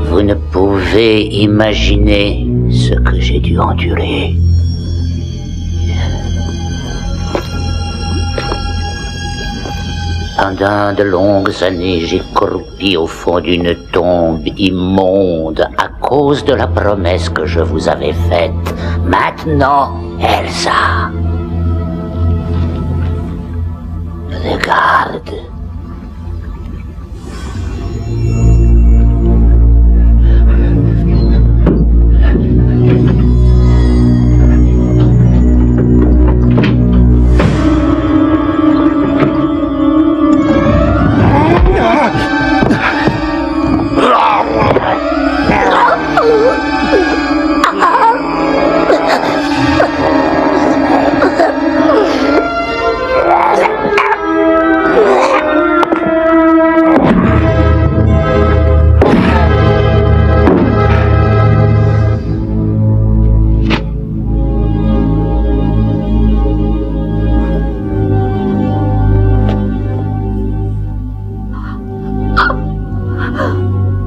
Vous ne pouvez imaginer ce que j'ai dû endurer. Pendant de longues années, j'ai croupi au fond d'une tombe immonde à cause de la promesse que je vous avais faite. Maintenant, Elsa, regarde.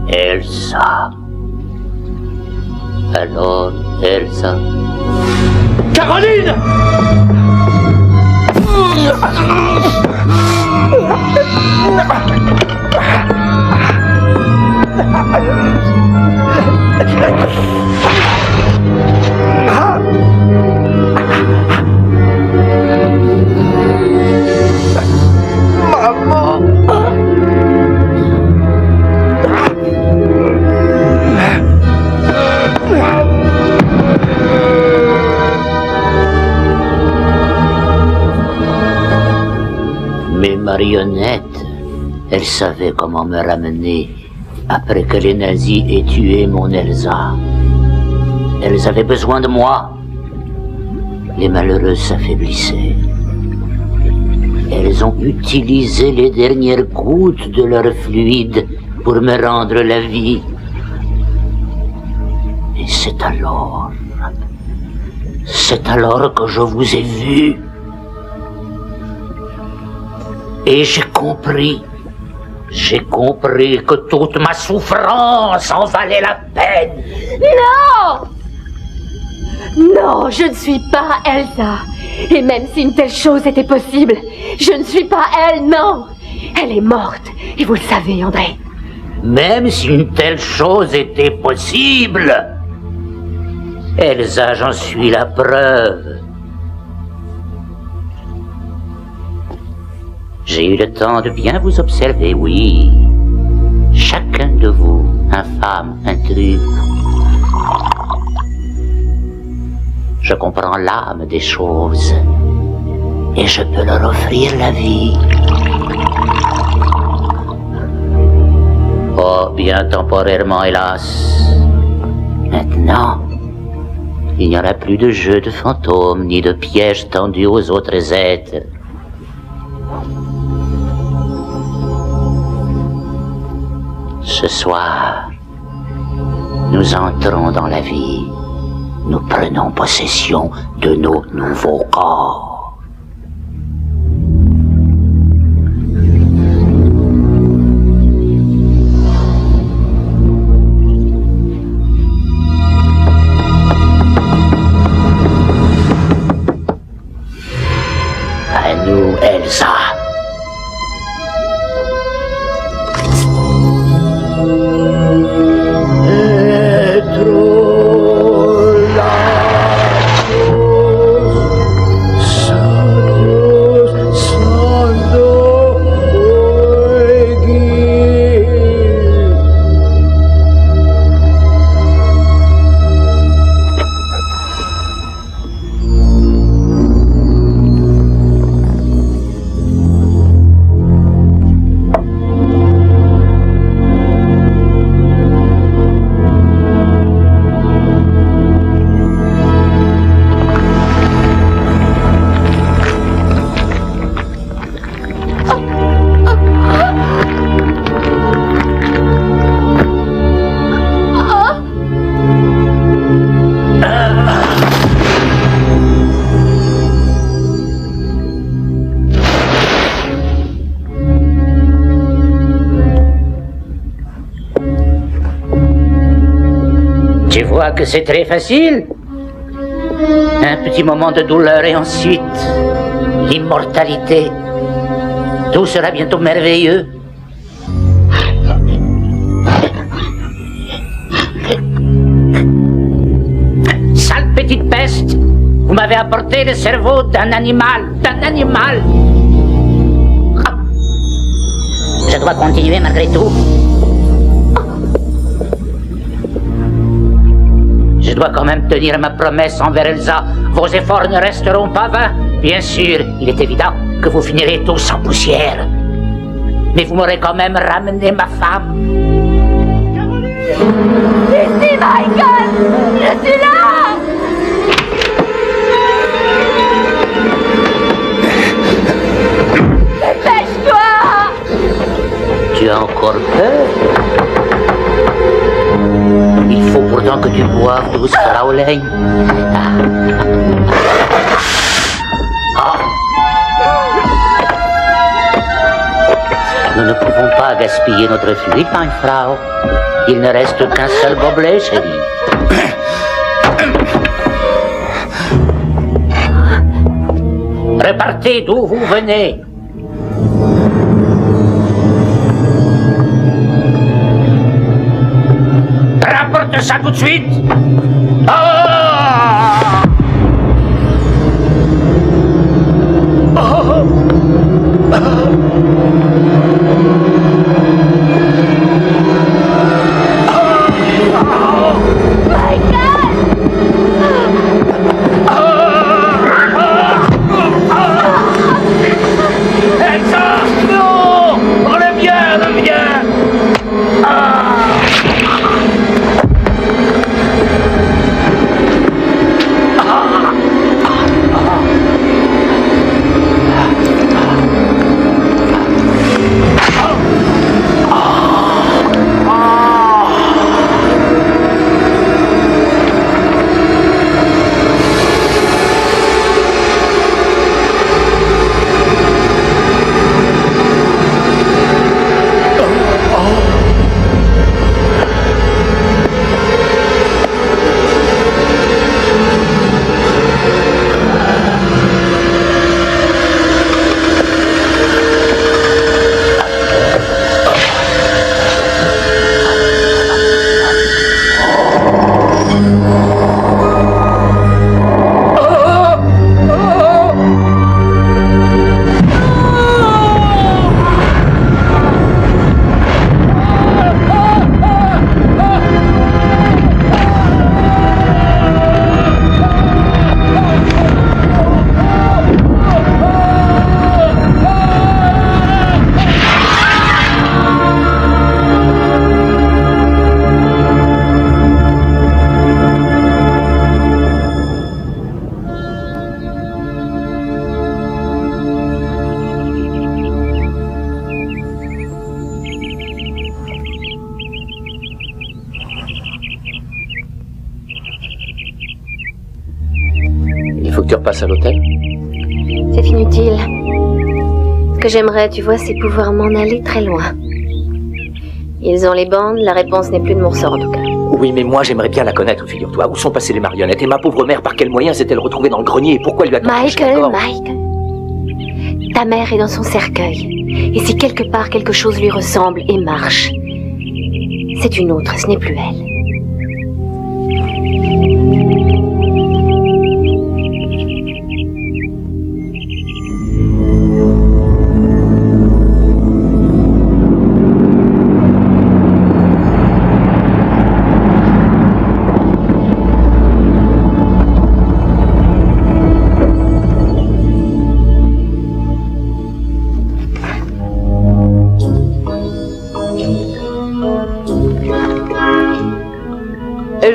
Elsa. Alors, Elsa. Caroline! Mes marionnettes, elles savaient comment me ramener après que les nazis aient tué mon Elsa. Elles avaient besoin de moi. Les malheureuses s'affaiblissaient. Elles ont utilisé les dernières gouttes de leur fluide pour me rendre la vie. Et c'est alors C'est alors que je vous ai vu. Et j'ai compris que toute ma souffrance en valait la peine. Non! Non, je ne suis pas Elsa. Et même si une telle chose était possible, je ne suis pas elle, non. Elle est morte, et vous le savez, André. Même si une telle chose était possible, Elsa, j'en suis la preuve. J'ai eu le temps de bien vous observer, oui. Chacun de vous, infâme, intrus. Je comprends l'âme des choses et je peux leur offrir la vie. Oh, bien temporairement, hélas. Maintenant, il n'y aura plus de jeu de fantômes ni de pièges tendus aux autres êtres. Ce soir, nous entrons dans la vie. Nous prenons possession de nos nouveaux corps. À nous, Elsa. Tu vois que c'est très facile. Un petit moment de douleur et ensuite l'immortalité. Tout sera bientôt merveilleux. Sale petite peste, vous m'avez apporté le cerveau d'un animal, Je dois continuer malgré tout. Je dois quand même tenir ma promesse envers Elsa. Vos efforts ne resteront pas vains. Bien sûr, il est évident que vous finirez tous en poussière. Mais vous m'aurez quand même ramené ma femme. Ici, Michael! Je suis là! Dépêche-toi! Tu as encore peur? Il faut pourtant que tu boives, douce Fraulein. Nous ne pouvons pas gaspiller notre fluide, ma Frau. Il ne reste qu'un seul gobelet, chérie. Repartez d'où vous venez. Rapporte ça tout de suite. passe à l'hôtel? C'est inutile. Ce que j'aimerais, tu vois, c'est pouvoir m'en aller très loin. Ils ont les bandes, la réponse n'est plus de mon ressort en tout cas. Oui, mais moi j'aimerais bien la connaître, figure-toi. Où sont passées les marionnettes? Et ma pauvre mère, par quels moyens s'est-elle retrouvée dans le grenier? Et pourquoi lui a-t-on tranché la gorge? Michael, ta mère est dans son cercueil. Et si quelque part quelque chose lui ressemble et marche, c'est une autre, ce n'est plus elle.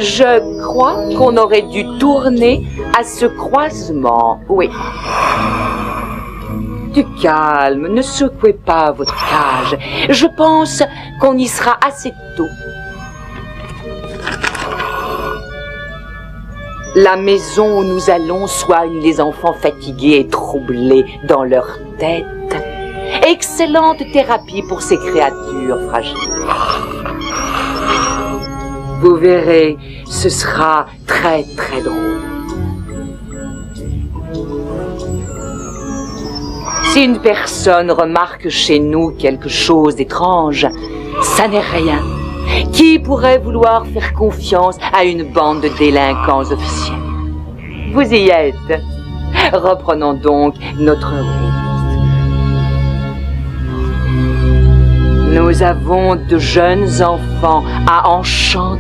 Je crois qu'on aurait dû tourner à ce croisement, oui. Du calme, ne secouez pas votre cage. Je pense qu'on y sera assez tôt. La maison où nous allons soigne les enfants fatigués et troublés dans leur tête. Excellente thérapie pour ces créatures fragiles. Vous verrez, ce sera très très drôle. Si une personne remarque chez nous quelque chose d'étrange, ça n'est rien. Qui pourrait vouloir faire confiance à une bande de délinquants officiels? Vous y êtes. Reprenons donc notre route. Nous avons de jeunes enfants à enchanter.